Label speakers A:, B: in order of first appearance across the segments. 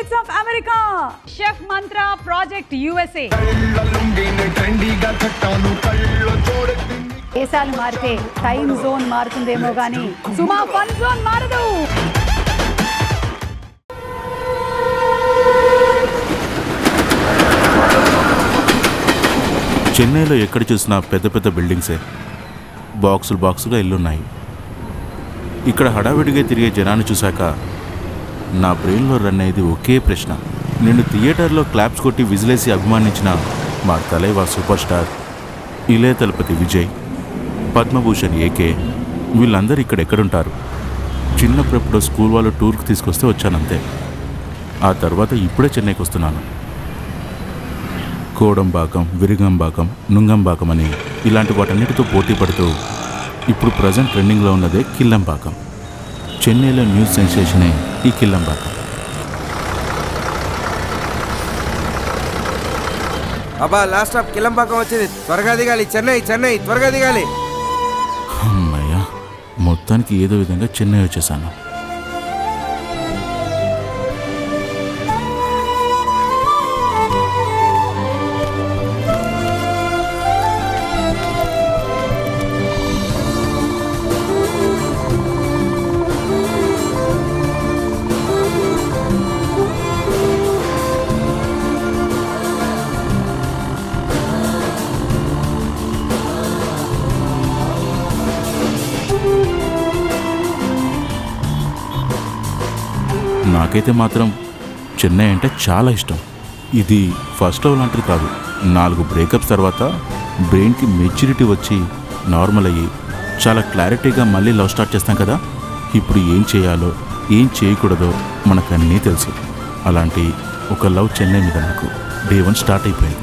A: States of America. Chef Mantra Project USA. దేశాలు మారితే time zone మారుతుందేమో కానీ సుమా ఫన్ జోన్ మారదు.
B: చెన్నైలో ఎక్కడ చూసినా పెద్ద పెద్ద బిల్డింగ్సే, బాక్సులుగా ఇల్లున్నాయి. ఇక్కడ హడావిడిగా తిరిగే జనాన్ని చూశాక నా బ్రెయిన్లో రన్ అయ్యేది ఒకే ప్రశ్న. నేను థియేటర్లో క్లాప్స్ కొట్టి విజిలేసి అభిమానించిన మా తలైవా సూపర్ స్టార్ ఇళయ దళపతి విజయ్, పద్మభూషణ్ ఏకే, వీళ్ళందరూ ఇక్కడ ఎక్కడుంటారు? చిన్నప్పుడు స్కూల్ వాళ్ళు టూర్కి తీసుకొస్తే వచ్చానంతే. ఆ తర్వాత ఇప్పుడే చెన్నైకి వస్తున్నాను. కోడంబాకం, విరుగంబాకం, నుంగంబాకం అని ఇలాంటి వాటన్నిటితో పోటీ పడుతూ ఇప్పుడు ప్రజెంట్ ట్రెండింగ్లో ఉన్నదే కిల్లంబాకం. చెన్నైలో న్యూస్ సెన్సేషనే ఈ కిల్లంబాకం.
C: అబ్బా లాస్ట్ స్టాప్ కిల్లంబాకం వచ్చింది, త్వరగా దిగాలి. చెన్నై చెన్నై త్వరగా దిగాలి.
B: అమ్మయ్య, మొత్తానికి ఏదో విధంగా చెన్నై వచ్చేసాను. నాకైతే మాత్రం చెన్నై అంటే చాలా ఇష్టం. ఇది ఫస్ట్ లవ్ లాంటిది కాదు. 4 బ్రేకప్స్ తర్వాత బ్రెయిన్కి మెచ్యూరిటీ వచ్చి నార్మల్ అయ్యి చాలా క్లారిటీగా మళ్ళీ లవ్ స్టార్ట్ చేస్తాం కదా. ఇప్పుడు ఏం చేయాలో ఏం చేయకూడదో మనకన్నీ తెలుసు. అలాంటి ఒక లవ్ చెన్నై మీద నాకు డే 1 స్టార్ట్ అయిపోయింది.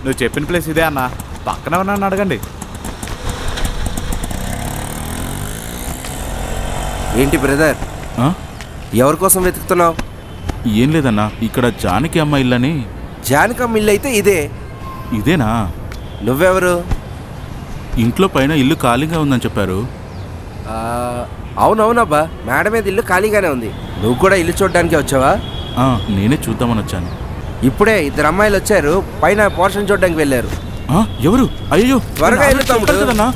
D: నువ్వు చెప్పిన ప్లేస్ ఇదే అన్న, పక్కన ఉన్నాను అడగండి.
C: ఏంటి బ్రదర్, ఎవరి కోసం వెతుకుతున్నావు?
B: ఏం లేదన్నా, ఇక్కడ జానకి అమ్మ ఇల్లని.
C: జానకమ్మ ఇల్లు అయితే ఇదే.
B: ఇదేనా?
C: నువ్వెవరు?
B: ఇంట్లో పైన ఇల్లు ఖాళీగా ఉందని చెప్పారు.
C: అవునవునబ్బా, మేడ మీద ఇల్లు ఖాళీగానే ఉంది. నువ్వు కూడా ఇల్లు చూడడానికి వచ్చావా?
B: నేనే చూద్దామని వచ్చాను.
C: ఇప్పుడే 2 అమ్మాయిలు వచ్చారు, పైన పోర్షన్ చూడడానికి వెళ్ళారు.
B: ఎవరు? అయ్యో
C: త్వరగా వెళ్ళు తమ్ముడు.
B: కదన్నా.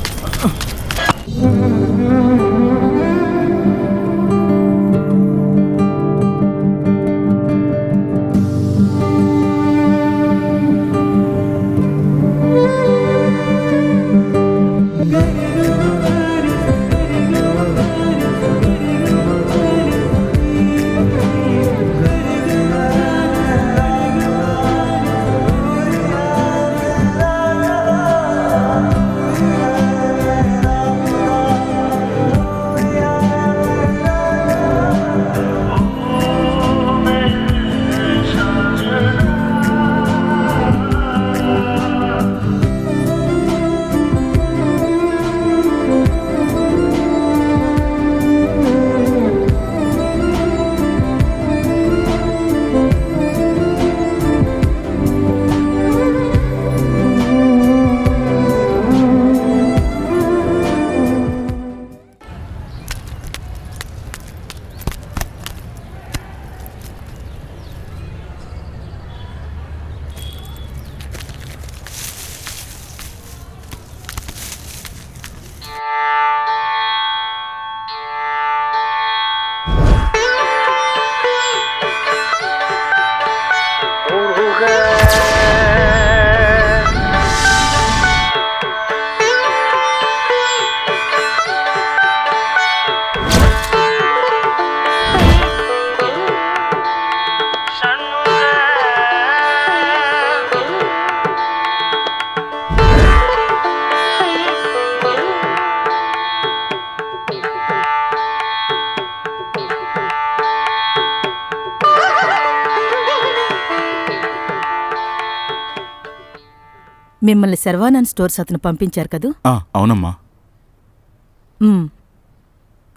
E: మిమ్మల్ని శర్వానంద్ స్టోర్స్ అతను పంపించారు కదూ?
B: అవునమ్మా.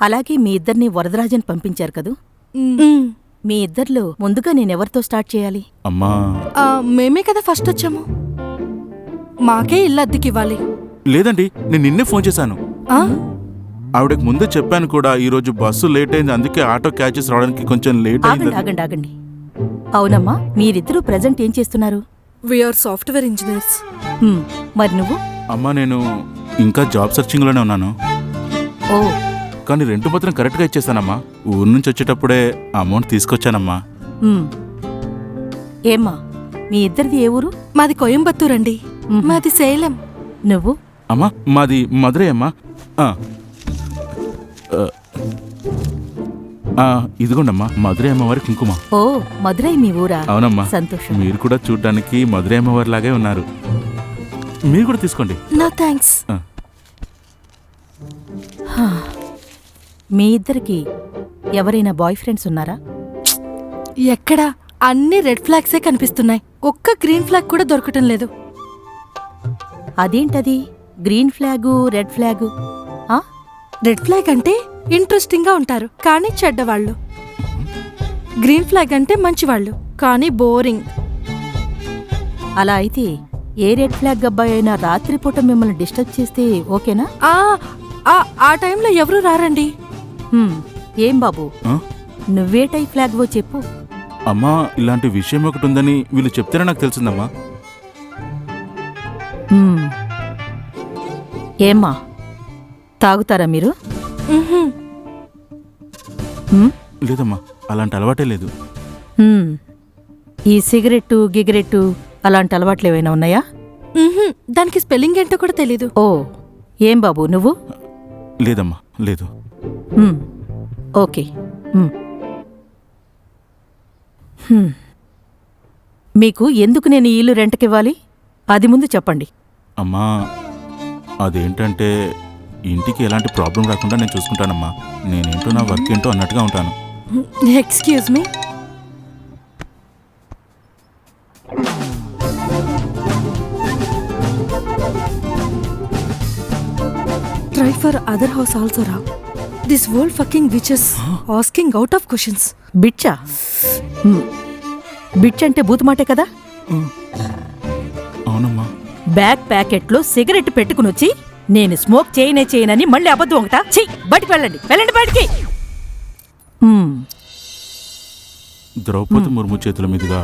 E: అలాగే మీ ఇద్దరిని వరదరాజన్ పంపించారు కదూ? మీ ఇద్దర్లో ముందుగా నేనెవరితో స్టార్ట్ చేయాలి?
B: అమ్మా,
F: మేమే కదా ఫస్ట్ వచ్చాము. మాకే ఇల్లు అద్దెకివ్వాలి.
B: లేదండి, నేను నిన్నే ఫోన్ చేశాను. ఆవిడకి ముందే చెప్పాను కూడా, ఈరోజు బస్సు లేట్ అయింది, అందుకే ఆటో క్యాచ్ చేసి రావడానికి కొంచెం లేట్ అయింది.
E: ఆగండి. అవునమ్మా, మీరిద్దరూ ప్రెజెంట్ ఏం చేస్తున్నారు?
F: We are software engineers.
E: మరి నువ్వు?
B: అమ్మా, నేను ఇంకా జాబ్ సర్చింగ్లోనే ఉన్నాను.
E: ఓ,
B: కానీ రెంట్ మాత్రం కరెక్ట్గా ఇచ్చేస్తానమ్మా. ఊరు నుంచి వచ్చేటప్పుడే అమౌంట్ తీసుకొచ్చానమ్మా.
E: ఏమ్మా, మీ ఇద్దరిది ఏ ఊరు?
F: మాది కోయంబత్తూర్ అండి. మాది సేలం.
E: నువ్వు?
B: అమ్మా, మాది మధురై అమ్మా. ఇదిగోండమ్మా, మధురై అమ్మవారి కుంకుమ.
E: ఓ, మధురై మీ ఊరా?
B: అవునమ్మా.
E: సంతోషం.
B: మీరు కూడా చూడ్డానికి మధురై అమ్మవారి లాగే ఉన్నారు. మీరు కూడా తీసుకోండి.
F: No thanks.
E: మీ ఇద్దరికి ఎవరైనా బాయ్ ఫ్రెండ్స్ ఉన్నారా?
F: ఎక్కడా? అన్ని రెడ్ ఫ్లాగ్సే కనిపిస్తున్నాయి. ఒక్క గ్రీన్ ఫ్లాగ్ కూడా దొరకటం లేదు.
E: అదేంటది? Green flag, red flag?
F: Red flag అంటే ఇంట్రెస్టింగ్ గా ఉంటారు కానీ చెడ్డవాళ్ళు. గ్రీన్ ఫ్లాగ్ అంటే మంచివాళ్ళు కానీ బోరింగ్.
E: అలా అయితే ఏ రెడ్ ఫ్లాగ్ అబ్బాయి అయినా రాత్రిపూట మిమ్మల్ని డిస్టర్బ్ చేస్తే ఓకేనా?
F: ఆ టైంలో ఎవరు రారండి.
E: ఏం బాబు, నువ్వే టై ఫ్లాగ్వో చెప్పు.
B: అమ్మా, ఇలాంటి విషయం ఒకటి ఉందని వీళ్ళు చెప్తేనే నాకు తెలిసిందమ్మా.
E: ఏమ్మా, తాగుతారా మీరు?
B: లేదమ్మా, అలాంటి అలవాటే లేదు.
E: ఈ సిగరెట్టు గిగరెట్టు అలాంటి అలవాట్లు ఏమైనా ఉన్నాయా?
F: దానికి స్పెల్లింగ్ ఏంటో కూడా తెలీదు.
E: ఓ, ఏం బాబు నువ్వు?
B: లేదమ్మా, లేదు.
E: ఓకే. మీకు ఎందుకు నేను ఈ ఇల్లు రెంట్కివ్వాలి? అది ముందు చెప్పండి.
B: అమ్మా, అదేంటంటే ఇంటికి ఎలాంటి ప్రాబ్లం రాకుండా నేను చూసుకుంటానమ్మా. నేనేంటో నా వర్క్ ఏంటో అన్నట్టుగా ఉంటాను.
F: Excuse me. Try for other house also, Ra. This whole fucking bitch is asking out of questions.
E: బిచ్చా? బిచ్ అంటే బూతుమాటే కదా?
B: అవునమ్మా.
E: బ్యాగ్ ప్యాకెట్లో సిగరెట్ పెట్టుకునొచ్చి నేను స్మోక్ చేయనని మళ్ళీ అబద్ధం ఒకటా? బయటికి వెళ్ళండి బయటికి.
B: ద్రౌపది ముర్ము చేతుల మీదుగా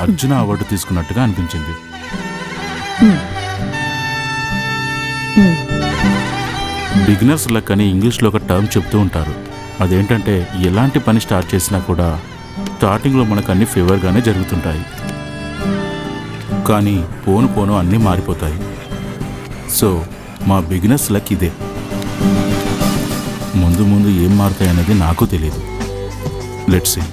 B: అర్జున అవార్డు తీసుకున్నట్టుగా అనిపించింది. బిగినర్స్ లక్ అని ఇంగ్లీష్లో ఒక టర్మ్ చెప్తూ ఉంటారు. అదేంటంటే ఎలాంటి పని స్టార్ట్ చేసినా కూడా స్టార్టింగ్లో మనకు అన్ని ఫేవర్గానే జరుగుతుంటాయి, కానీ పోను పోను అన్నీ మారిపోతాయి. సో మా బిగినర్స్ లక్ ఇదే. ముందు ముందు ఏం మారుతాయనేది నాకు తెలియదు. Let's see.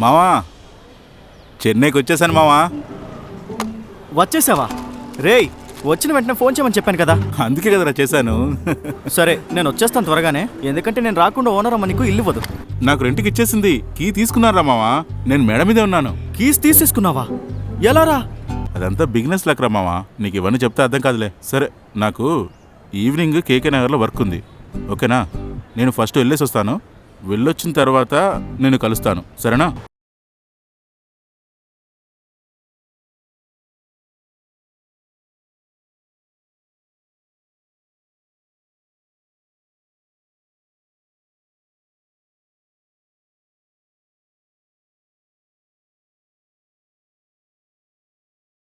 B: మావా, చెన్నైకి వచ్చేసాను మావా.
G: వచ్చేసావా? రేయ్, వచ్చిన వెంటనే ఫోన్ చేయమని చెప్పాను కదా.
B: అందుకే కదరా చేశాను.
G: సరే, నేను వచ్చేస్తాను త్వరగానే. ఎందుకంటే నేను రాకుండా ఓనర్ అమ్మ నీకు ఇల్లు ఇవ్వదు.
B: నాకు రెంట్కి ఇచ్చేసింది. కీ తీసుకున్నారా మావా? నేను మేడ మీదే ఉన్నాను.
G: కీస్ తీసేసుకున్నావా? ఎలా రా?
B: అదంతా బిగినెస్ లక్ రా మావా. నీకు ఇవన్నీ చెప్తే అర్థం కాదులే. సరే, నాకు ఈవినింగ్ కేకే నగర్లో వర్క్ ఉంది, ఓకేనా? నేను ఫస్ట్ వెళ్ళేసి వస్తాను. వెళ్ళొచ్చిన తర్వాత నేను కలుస్తాను, సరేనా?